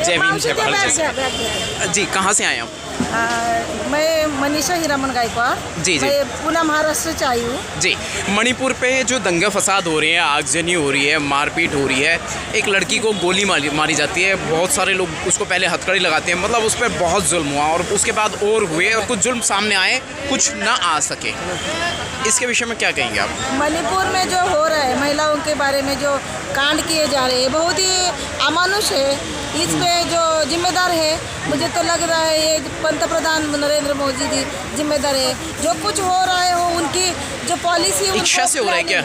जय भीम जय भारत। जी कहाँ से आए आप? मैं मनीषा हीरामन गायकवाड़। जी। मैं पुणे महाराष्ट्र से आई हूँ। जी, मणिपुर पे जो दंगा फसाद हो रहे हैं, आगजनी हो रही है, मारपीट हो रही है, एक लड़की को गोली मारी जाती है, बहुत सारे लोग उसको पहले हथकड़ी लगाते हैं, मतलब उस पर बहुत जुल्म हुआ और उसके बाद और हुए और कुछ जुल्म सामने आए, कुछ ना आ सके। इसके विषय में क्या कहेंगे आप? मणिपुर में जो हो रहा है, महिलाओं के बारे में जो कांड किए जा रहे हैं, बहुत ही अमानुष है। इस पे जो जिम्मेदार है, मुझे तो लग रहा है ये पंतप्रधान नरेंद्र मोदी जी जिम्मेदार है। जो कुछ हो रहा है वो उनकी जो पॉलिसी इच्छा से हो रहा है क्या?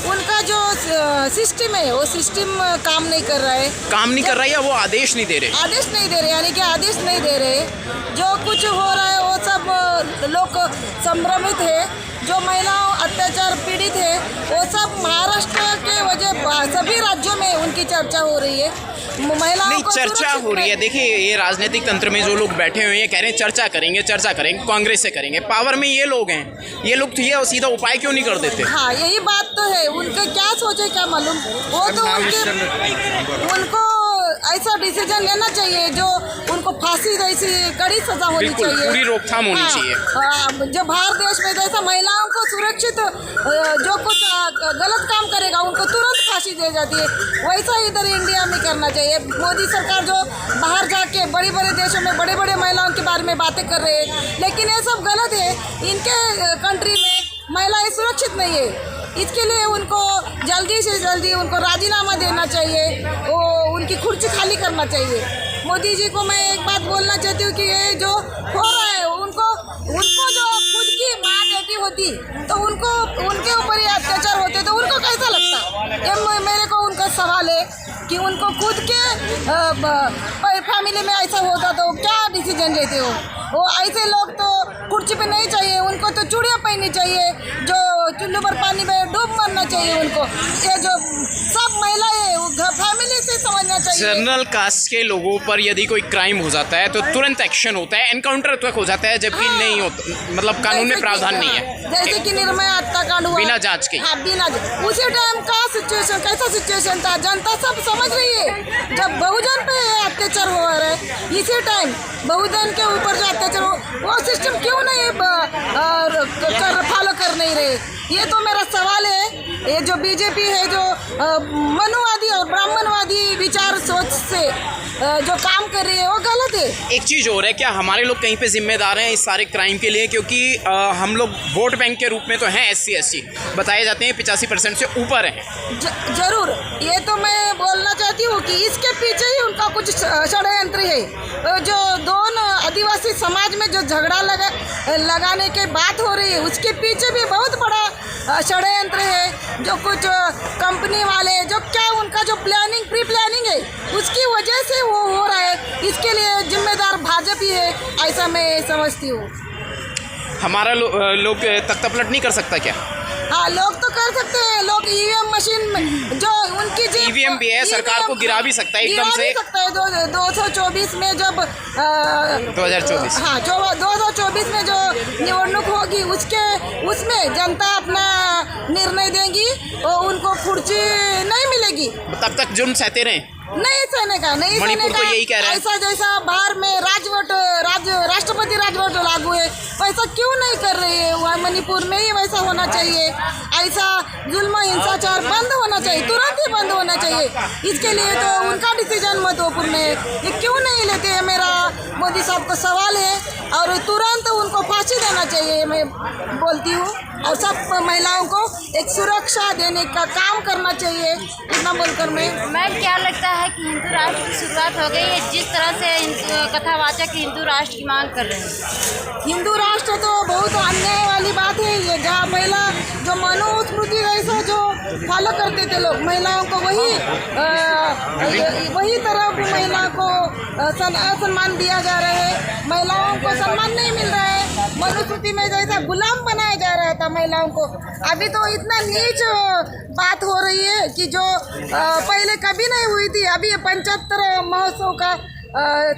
उनका जो सिस्टम है वो सिस्टम काम नहीं कर रहा है। काम नहीं कर रहा है या वो आदेश नहीं दे रहे? आदेश नहीं दे रहे, यानी कि आदेश नहीं दे रहे। जो कुछ हो रहा है वो सब लोग संभ्रमित है। जो महिलाओं अत्याचार पीड़ित है वो सब महाराष्ट्र के वजह सभी राज्यों में उनकी चर्चा हो रही है। महिलाओं नहीं, को चर्चा हो रही है। देखिए, ये राजनीतिक तंत्र में जो लोग बैठे हुए हैं कह रहे हैं चर्चा करेंगे, कांग्रेस से करेंगे। पावर में ये लोग हैं, ये लोग ये सीधा उपाय क्यों नहीं कर देते? हाँ, यही बात तो है। उनका क्या सोचे क्या मालूम। वो तो उनको ऐसा डिसीजन लेना चाहिए जो उनको फांसी जैसी कड़ी सजा होनी चाहिए, पूरी रोकथाम होनी चाहिए। जो भारत देश में जैसा महिलाओं को सुरक्षित जो कुछ गलत काम करेगा उनको तुरंत फांसी दे जाती है, वैसा इधर इंडिया में करना चाहिए। मोदी सरकार जो बाहर जाके बड़े बड़े देशों में बड़े बड़े महिलाओं के बारे में बातें कर रहे हैं, लेकिन ये सब गलत है। इनके कंट्री में महिलाएं सुरक्षित नहीं है। इसके लिए उनको जल्दी से जल्दी उनको राजीनामा देना चाहिए, वो उनकी कुर्सी खाली करना चाहिए। मोदी जी को मैं एक बात बोलना चाहती हूँ कि ये जो हो रहा है उनको जो खुद की माँ बेटी होती तो उनको उनके ऊपर ये अत्याचार होते तो उनको कैसा लगता। ये मेरे को उनका सवाल है कि उनको खुद के फैमिली में ऐसा होता तो क्या डिसीजन लेते हो। वो ऐसे लोग तो कुर्सी पे नहीं चाहिए, उनको तो चूड़ियाँ पहननी चाहिए, जो चुल्लू पर पानी में डूब मरना चाहिए उनको। ये जो सब महिलाएं फैमिली से समझना चाहिए। जनरल कास्ट के लोगों पर यदि कोई क्राइम हो जाता है तो तुरंत एक्शन होता है, एनकाउंटर तक हो जाता है, जबकि नहीं होता, मतलब कानून में प्रावधान नहीं है। जैसे कि निर्भया हत्याकांड हुआ बिना जांच के। हाँ, बिना उसी टाइम का सिचुएशन कैसा सिचुएशन था, जनता सब समझ रही है। जब बहुजन पे अत्याचार हो रहा है, इसी टाइम बहुजन के ऊपर जो अत्याचार हो, वो सिस्टम क्यों नहीं फॉलो कर नहीं रहे। ये तो मेरा सवाल है। ये जो बीजेपी है जो मनुवादी और ब्राह्मणवादी विचार सोच से जो काम कर रही है वो गलत है। एक चीज़ और है, क्या हमारे लोग कहीं पे जिम्मेदार हैं इस सारे क्राइम के लिए? क्योंकि हम लोग वोट बैंक के रूप में तो हैं, SC SC बताए जाते हैं, 85% से ऊपर हैं। जरूर, ये तो मैं बोलना चाहती हूँ कि इसके पीछे ही उनका कुछ षड्यंत्र है। जो दोनों आदिवासी समाज में जो झगड़ा लगाने की बात हो रही है, उसके पीछे भी बहुत बड़ा षड्यंत्र है। जो कुछ कंपनी वाले जो क्या उनका जो प्री प्लानिंग है उसकी वजह से वो हो रहा है। इसके लिए जिम्मेदार भाजपा ही है, ऐसा मैं समझती हूँ। हमारा लोग तख्तापलट नहीं कर सकता क्या? हाँ, लोग तो कर सकते हैं। लोग EVM मशीन में जो उनकी EVM भी है, सरकार को गिरा भी सकता है एकदम से। 224 में जब 2024 हाँ 2024 में जो निवडणूक होगी उसमें जनता अपना निर्णय देंगी और उनको कुर्सी नहीं मिलेगी। तब तक जुर्म सहते रहे, नहीं सहने का, नहीं सहने का। तो यही कह रहा है। ऐसा जैसा बाहर में राष्ट्रपति राजवोट लागू है, वैसा क्यों नहीं कर रही है? वहाँ मणिपुर में ही वैसा होना चाहिए। ऐसा जुल्म हिंसाचार बंद होना चाहिए, तुरंत ही बंद होना चाहिए। इसके लिए तो उनका डिसीजन महत्वपूर्ण है। ये क्यों नहीं लेते हैं, मेरा मोदी साहब को सवाल है। और तुरंत उनको फांसी देना चाहिए, मैं बोलती हूँ। और सब महिलाओं को एक सुरक्षा देने का काम करना चाहिए, इतना बोलकर मैं क्या लगता है कि हिंदू राष्ट्र की शुरुआत हो गई है, जिस तरह से कथावाचक हिंदू राष्ट्र की मांग कर रहे हैं। हिंदू राष्ट्र तो बहुत अन्याय वाली बात है ये, जहाँ महिला जो मनुस्मृति जैसा जो फॉलो करते थे लोग, महिलाओं को वही तरह की महिला को असम्मान दिया जा रहा है। महिलाओं को सम्मान नहीं मिल रहा है। मनुस्मृति में जैसा गुलाम बनाया जा रहा था महिलाओं को, अभी तो इतना नीच बात हो रही है कि जो पहले कभी नहीं हुई थी। अभी 75 महोत्सव का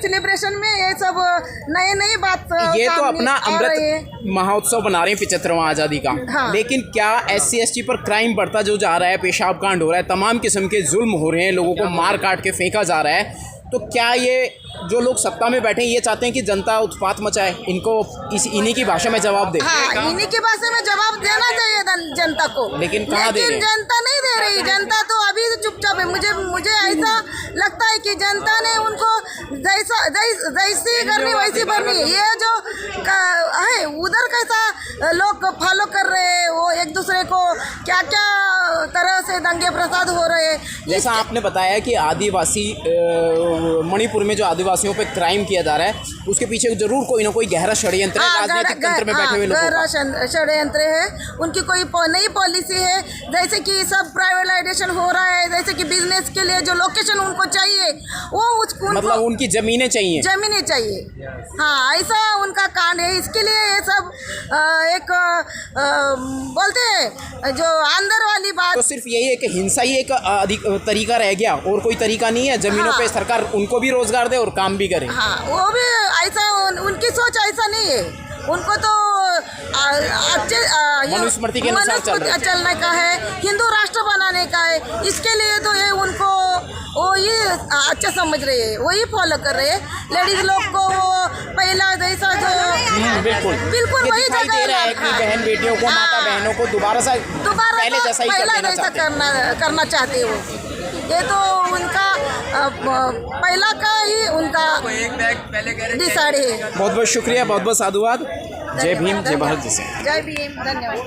सेलिब्रेशन में ये सब नई बात ये तो अपना अमृत महोत्सव बना रहे हैं 75वां आज़ादी का। हाँ। लेकिन क्या SC ST पर क्राइम बढ़ता जो जा रहा है, पेशाब कांड हो रहा है, तमाम किस्म के जुल्म हो रहे हैं, लोगों को मार काट के फेंका जा रहा है, तो क्या ये जो लोग सत्ता में बैठे हैं ये चाहते हैं कि जनता उत्पात मचाए, इनको इन्हीं की भाषा में जवाब दे? हाँ, इन्हीं की भाषा में जवाब देना चाहिए जनता को। लेकिन कहाँ दे रहे हैं? जनता नहीं दे रही। जनता तो अभी चुपचाप है। मुझे ऐसा लगता है कि जनता ने उनको जैसी करनी वैसी भरनी है। ये जो है उधर कैसा लोग फॉलो कर रहे हैं, वो एक दूसरे को क्या क्या तरह से दंगे प्रसाद हो रहे हैं। जैसा आपने बताया कि आदिवासी मणिपुर में जो आदिवासियों पे क्राइम किया जा रहा है उसके पीछे जरूर कोई ना कोई गहरा षड्यंत्र है, राजनीतिक तंत्र में बैठे हुए लोगों का। गहरा षड्यंत्र है। उनकी कोई नई पॉलिसी है, जैसे कि सब प्राइवेटाइजेशन हो रहा है, जैसे कि बिजनेस के लिए जो लोकेशन उनको चाहिए वो मतलब उनकी जमीनें चाहिए हाँ, ऐसा उनका कांड है। इसके लिए ये सब एक बोलते हैं जो अंदर वाली बात। तो सिर्फ यही है कि हिंसा ही एक तरीका रह गया और कोई तरीका नहीं है। जमीनों पे सरकार उनको भी रोजगार दे और काम भी करे। हाँ, वो भी ऐसा उनकी सोच ऐसा नहीं है। उनको तो अच्छे मनुस्मृति के अनुसार चलने का है, हिंदू राष्ट्र बनाने का है। इसके लिए तो ये उनको वो ये अच्छा समझ रहे हैं, वही फॉलो कर रहे हैं। लेडीज लोग को वो पहला जैसा जो बिल्कुल वही जगह बहन बेटियों को, माता बहनों को दोबारा पहले जैसा ही करना चाहते हो। ये तो उनका पहला का ही उनका डिसाइड है। बहुत बहुत शुक्रिया, बहुत बहुत साधुवाद। जय भीम, जय भारत। जय भीम, धन्यवाद।